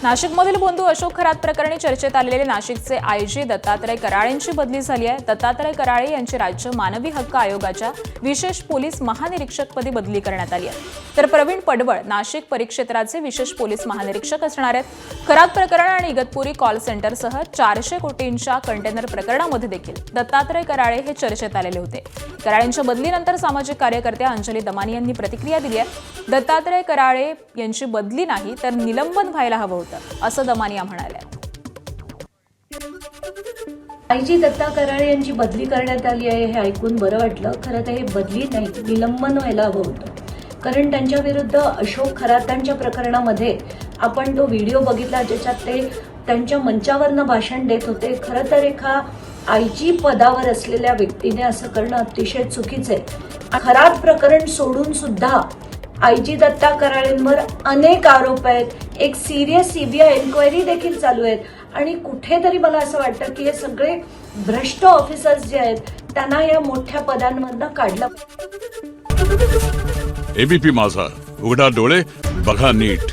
नाशिकमधील बंधू अशोक खरात प्रकरणी चर्चेत आलेले नाशिकचे आयजी दत्तात्रय कराळेंची बदली झाली आहे। दत्तात्रय कराळे यांची राज्य मानवी हक्क आयोगाच्या विशेष पोलीस महानिरीक्षकपदी बदली करण्यात आली आहे। तर प्रवीण पडवळ नाशिक परिक्षेत्राचे विशेष पोलीस महानिरीक्षक असणार आहेत। खरात प्रकरण आणि इगतपुरी कॉल सेंटरसह 400 कोटींच्या कंटेनर प्रकरणामध्ये देखील दत्तात्रय कराळे हे चर्चेत आलेले होते। कराळेंच्या बदलीनंतर सामाजिक कार्यकर्त्या अंजली दमानी यांनी प्रतिक्रिया दिली आहे। दत्तात्रय कराळे यांची बदली नाही तर निलंबन व्हायला हवं होतं असं दमानिया म्हणाल्या। आयजी दत्ता कराळे यांची बदली करण्यात आली आहे हे ऐकून बरं वाटलं। खरं तर हे बदली नाही, निलंबन व्हायला हवं होतं। कारण त्यांच्या विरुद्ध अशोक खरातांच्या प्रकरणामध्ये आपण तो व्हिडिओ बघितला ज्याच्यात ते त्यांच्या मंचावरनं भाषण देत होते। खरं तर एका आयजी पदावर असलेल्या व्यक्तीने असं करणं अतिशय चुकीचं आहे। खरात प्रकरण सोडून सुद्धा आयजी दत्ता कराळेंवर अनेक आरोप आहेत। एक सिरियस सीबीआय एन्क्वायरी देखील चालू आहेत आणि कुठेतरी मला असं वाटतं की हे सगळे भ्रष्ट ऑफिसर्स जे आहेत त्यांना या मोठ्या पदांमधनं काढलं। एबीपी माझा, उघडा डोळे बघा नीट।